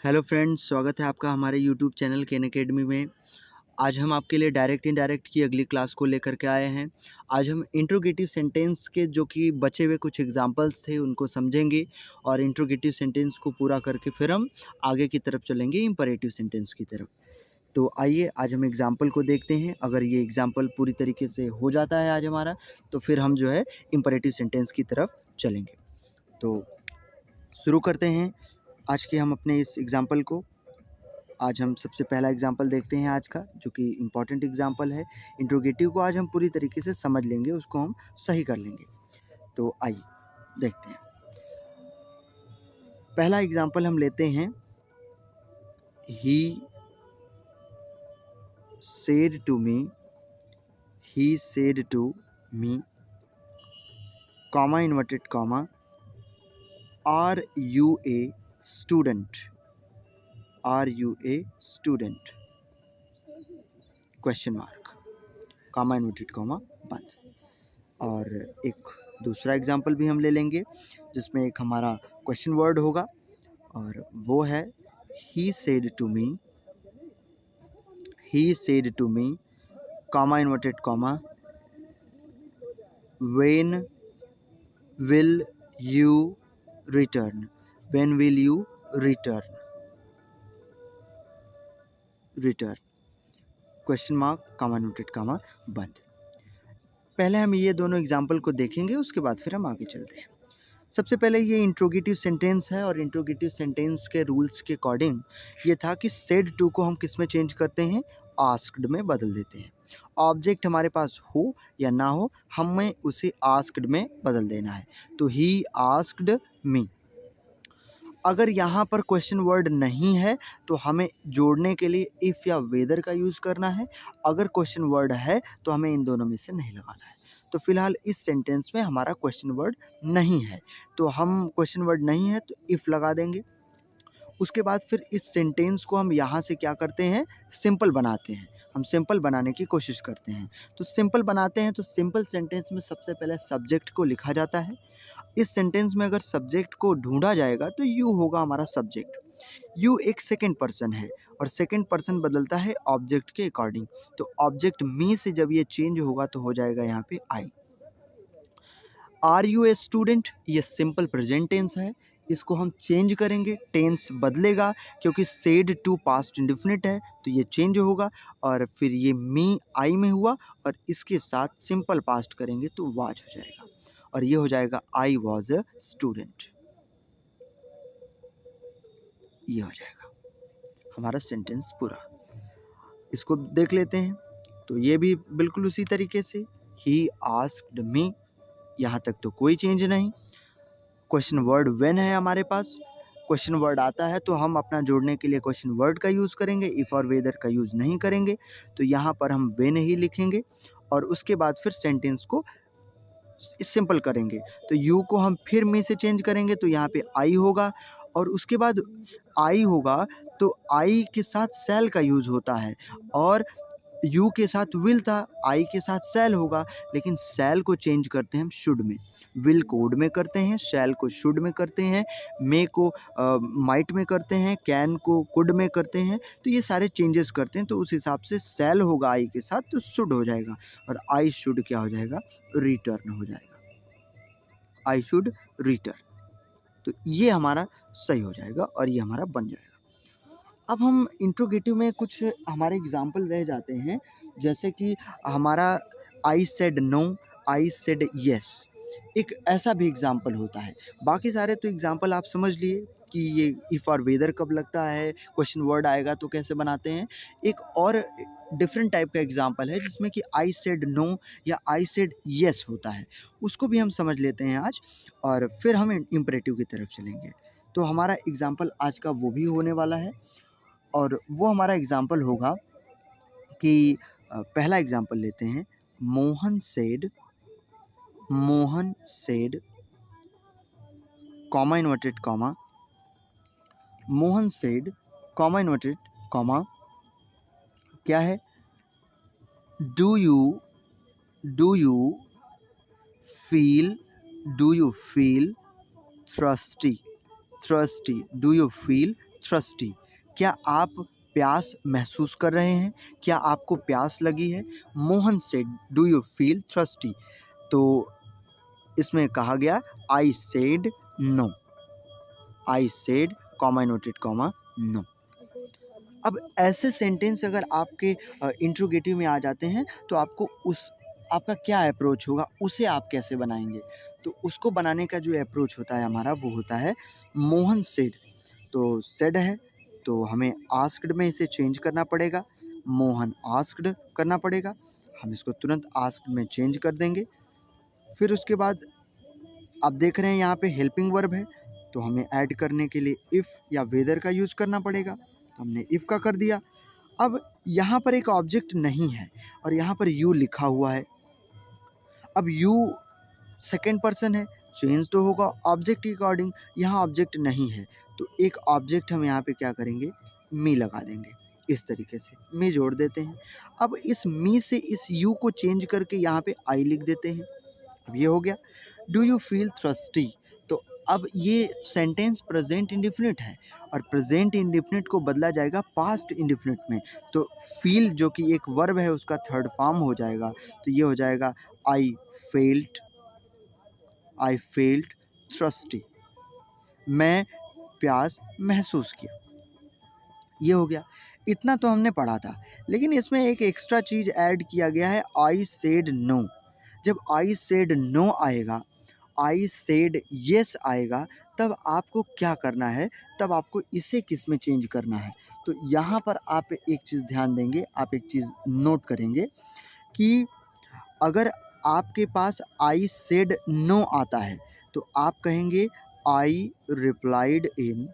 Hello friends, स्वागत है आपका हमारे यूट्यूब चैनल केन अकेडमी में। आज हम आपके लिए डायरेक्ट इनडायरेक्ट की अगली क्लास को लेकर के आए हैं। आज हम इंट्रोगेटिव सेंटेंस के जो कि बचे हुए कुछ एग्जांपल्स थे उनको समझेंगे और इंट्रोगेटिव सेंटेंस को पूरा करके फिर हम आगे की तरफ चलेंगे इंपरेटिव सेंटेंस की तरफ। तो आइए आज हम एग्जाम्पल को देखते हैं। अगर ये एग्जाम्पल पूरी तरीके से हो जाता है आज हमारा, तो फिर हम जो है इंपरेटिव सेंटेंस की तरफ चलेंगे। तो शुरू करते हैं आज के हम अपने इस एग्जाम्पल को। आज हम सबसे पहला एग्जाम्पल देखते हैं आज का, जो कि इम्पॉर्टेंट एग्जाम्पल है। इंट्रोगेटिव को आज हम पूरी तरीके से समझ लेंगे, उसको हम सही कर लेंगे। तो आइए देखते हैं। पहला एग्जाम्पल हम लेते हैं, he said to me, comma inverted comma, are you a student, question mark, comma inverted comma बंद। और एक दूसरा एग्जाम्पल भी हम ले लेंगे जिसमें एक हमारा क्वेश्चन वर्ड होगा और वो है he said to me, comma inverted comma, when will you return, question mark, comma inverted comma बंद। पहले हम ये दोनों एग्जाम्पल को देखेंगे, उसके बाद फिर हम आगे चलते हैं। सबसे पहले ये इंट्रोगेटिव सेंटेंस है और इंट्रोगेटिव सेंटेंस के रूल्स के अकॉर्डिंग ये था कि सेड टू को हम किस में चेंज करते हैं, आस्क्ड में बदल देते हैं। ऑब्जेक्ट हमारे पास हो या ना हो, हमें उसे आस्क्ड में बदल देना है। तो ही आस्क्ड मी। अगर यहाँ पर क्वेश्चन वर्ड नहीं है तो हमें जोड़ने के लिए इफ़ या वेदर का यूज़ करना है। अगर क्वेश्चन वर्ड है तो हमें इन दोनों में से नहीं लगाना है। तो फिलहाल इस सेंटेंस में हमारा क्वेश्चन वर्ड नहीं है, तो हम क्वेश्चन वर्ड नहीं है तो इफ़ लगा देंगे। उसके बाद फिर इस सेंटेंस को हम यहाँ से क्या करते हैं, सिंपल बनाते हैं। हम सिंपल बनाने की कोशिश करते हैं। तो सिंपल बनाते हैं तो सिंपल सेंटेंस में सबसे पहले सब्जेक्ट को लिखा जाता है। इस सेंटेंस में अगर सब्जेक्ट को ढूंढा जाएगा तो यू होगा हमारा सब्जेक्ट। यू एक सेकंड पर्सन है और सेकंड पर्सन बदलता है ऑब्जेक्ट के अकॉर्डिंग। तो ऑब्जेक्ट मी से जब ये चेंज होगा तो हो जाएगा यहाँ पे आई। आर यू ए स्टूडेंट, ये सिंपल प्रेजेंट टेंस है। इसको हम चेंज करेंगे, टेंस बदलेगा क्योंकि सेड टू पास्ट इंडेफिनिट है तो ये चेंज होगा। और फिर ये मी आई में हुआ और इसके साथ सिंपल पास्ट करेंगे तो वाज हो जाएगा और ये हो जाएगा आई वॉज अ स्टूडेंट। ये हो जाएगा हमारा सेंटेंस पूरा। इसको देख लेते हैं। तो ये भी बिल्कुल उसी तरीके से, ही आस्क्ड मी, यहाँ तक तो कोई चेंज नहीं। क्वेश्चन वर्ड व्हेन है हमारे पास। क्वेश्चन वर्ड आता है तो हम अपना जोड़ने के लिए क्वेश्चन वर्ड का यूज़ करेंगे, इफ़ और वेदर का यूज़ नहीं करेंगे। तो यहाँ पर हम व्हेन ही लिखेंगे और उसके बाद फिर सेंटेंस को सिंपल करेंगे। तो यू को हम फिर मी से चेंज करेंगे तो यहाँ पे आई होगा और उसके बाद आई होगा तो आई के साथ सेल का यूज़ होता है और यू के साथ विल था, आई के साथ सेल होगा, लेकिन सेल को चेंज करते हैं हम शुड में। विल को वुड में करते हैं, सेल को शुड में करते हैं, मे को माइट में करते हैं, कैन को कुड में करते हैं। तो ये सारे चेंजेस करते हैं तो उस हिसाब से सेल होगा आई के साथ तो शुड हो जाएगा और आई शुड क्या हो जाएगा, रिटर्न हो जाएगा। आई शुड रिटर्न, तो ये हमारा सही हो जाएगा और ये हमारा बन जाएगा। अब हम इंट्रोगेटिव में कुछ हमारे एग्जाम्पल रह जाते हैं, जैसे कि हमारा I said no, I said yes, एक ऐसा भी एग्जाम्पल होता है। बाकी सारे तो एग्जाम्पल आप समझ लिए कि ये इफ़ और वेदर कब लगता है, क्वेश्चन वर्ड आएगा तो कैसे बनाते हैं। एक और डिफरेंट टाइप का एग्जाम्पल है जिसमें कि आई सेड नो या आई सेड येस होता है, उसको भी हम समझ लेते हैं आज और फिर हम इम्परेटिव की तरफ चलेंगे। तो हमारा एग्जाम्पल आज का वो भी होने वाला है और वो हमारा एग्जाम्पल होगा कि पहला एग्जाम्पल लेते हैं, Mohan said, comma inverted comma, Mohan said, comma inverted comma, क्या है, do you feel thirsty, do you feel thirsty? क्या आप प्यास महसूस कर रहे हैं? क्या आपको प्यास लगी है? Mohan said, do you feel thirsty? तो इसमें कहा गया I said no. I said, comma noted, comma no. अब ऐसे सेंटेंस अगर आपके इंट्रोगेटिव में आ जाते हैं तो आपका क्या अप्रोच होगा, उसे आप कैसे बनाएंगे? तो उसको बनाने का जो अप्रोच होता है हमारा, वो होता है मोहन सेड। तो सेड है तो हमें आस्क्ड में इसे चेंज करना पड़ेगा, मोहन आस्क्ड करना पड़ेगा। हम इसको तुरंत आस्क्ड में चेंज कर देंगे। फिर उसके बाद आप देख रहे हैं यहाँ पे हेल्पिंग वर्ब है, तो हमें ऐड करने के लिए इफ़ या वेदर का यूज़ करना पड़ेगा। तो हमने इफ़ का कर दिया। अब यहाँ पर एक ऑब्जेक्ट नहीं है और यहाँ पर यू लिखा हुआ है। अब यू सेकेंड पर्सन है, चेंज तो होगा ऑब्जेक्ट के अकॉर्डिंग। यहाँ ऑब्जेक्ट नहीं है तो एक ऑब्जेक्ट हम यहाँ पे क्या करेंगे, मी लगा देंगे। इस तरीके से मी जोड़ देते हैं। अब इस मी से इस यू को चेंज करके यहाँ पे आई लिख देते हैं। अब ये हो गया डू यू फील थ्रस्टी। तो अब ये सेंटेंस प्रेजेंट इंडेफिनिट है और प्रेजेंट इंडेफिनिट को बदला जाएगा पास्ट इंडेफिनिट में। तो फील जो कि एक वर्ब है उसका थर्ड फॉर्म हो जाएगा। तो ये हो जाएगा आई फेल्ट थ्रस्टी। मैं प्यास महसूस किया। ये हो गया। इतना तो हमने पढ़ा था, लेकिन इसमें एक एक्स्ट्रा चीज़ ऐड किया गया है, आई सेड नो। जब आई सेड नो आएगा, आई सेड येस आएगा, तब आपको क्या करना है, तब आपको इसे किस में चेंज करना है। तो यहाँ पर आप एक चीज़ ध्यान देंगे, आप एक चीज़ नोट करेंगे कि अगर आपके पास आई सेड नो आता है तो आप कहेंगे आई रिप्लाइड इन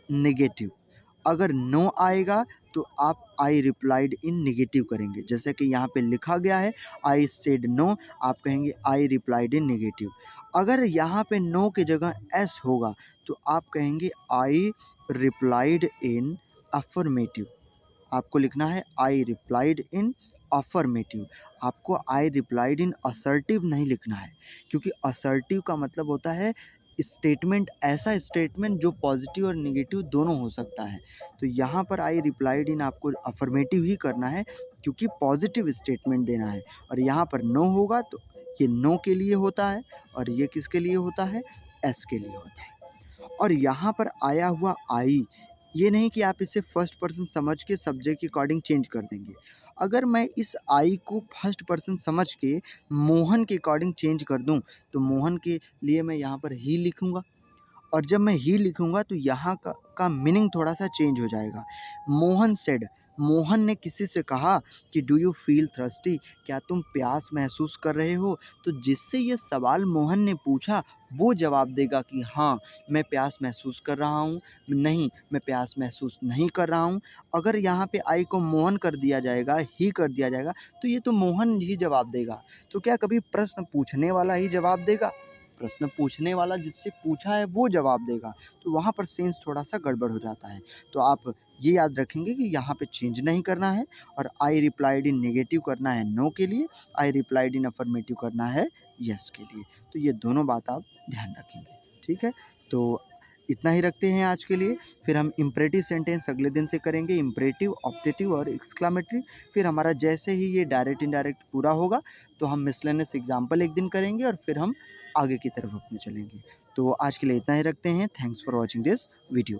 नेगेटिव। अगर नो आएगा तो आप आई रिप्लाइड इन नेगेटिव करेंगे। जैसे कि यहाँ पे लिखा गया है आई सेड नो, आप कहेंगे आई रिप्लाइड इन नेगेटिव। अगर यहाँ पे नो की जगह एस होगा तो आप कहेंगे आई रिप्लाइड इन अफर्मेटिव। आपको लिखना है आई रिप्लाइड इन अफर्मेटिव। आपको आई रिप्लाइड इन असर्टिव नहीं लिखना है, क्योंकि असर्टिव का मतलब होता है स्टेटमेंट, ऐसा स्टेटमेंट जो पॉजिटिव और नेगेटिव दोनों हो सकता है। तो यहाँ पर आई रिप्लाइड इन आपको अफर्मेटिव ही करना है, क्योंकि पॉजिटिव स्टेटमेंट देना है। और यहाँ पर नो होगा तो ये नो के लिए होता है और ये किसके लिए होता है, एस के लिए होता है। और यहाँ पर आया हुआ आई, ये नहीं कि आप इसे फर्स्ट पर्सन समझ के सब्जेक्ट के अकॉर्डिंग चेंज कर देंगे। अगर मैं इस आई को फर्स्ट पर्सन समझ के मोहन के अकॉर्डिंग चेंज कर दूं तो मोहन के लिए मैं यहाँ पर ही लिखूँगा, और जब मैं ही लिखूँगा तो यहाँ का मीनिंग थोड़ा सा चेंज हो जाएगा। मोहन सेड, मोहन ने किसी से कहा कि डू यू फील थर्स्टी, क्या तुम प्यास महसूस कर रहे हो। तो जिससे ये सवाल मोहन ने पूछा वो जवाब देगा कि हाँ मैं प्यास महसूस कर रहा हूँ, नहीं मैं प्यास महसूस नहीं कर रहा हूँ। अगर यहाँ पे आई को मोहन कर दिया जाएगा, ही कर दिया जाएगा, तो ये तो मोहन ही जवाब देगा। तो क्या कभी प्रश्न पूछने वाला ही जवाब देगा? प्रश्न पूछने वाला जिससे पूछा है वो जवाब देगा। तो वहाँ पर सेंस थोड़ा सा गड़बड़ हो जाता है। तो आप ये याद रखेंगे कि यहाँ पे चेंज नहीं करना है और आई रिप्लाइड इन नेगेटिव करना है नो के लिए, आई रिप्लाइड इन अफर्मेटिव करना है यस के लिए। तो ये दोनों बात आप ध्यान रखेंगे, ठीक है। तो इतना ही रखते हैं आज के लिए। फिर हम इम्परेटिव सेंटेंस अगले दिन से करेंगे, इम्परेटिव, ऑप्टेटिव और एक्सक्लामेटरी। फिर हमारा जैसे ही ये डायरेक्ट इनडायरेक्ट पूरा होगा तो हम मिसलेनियस एग्जाम्पल एक दिन करेंगे और फिर हम आगे की तरफ अपने चलेंगे। तो आज के लिए इतना ही रखते हैं। Thanks for watching this video.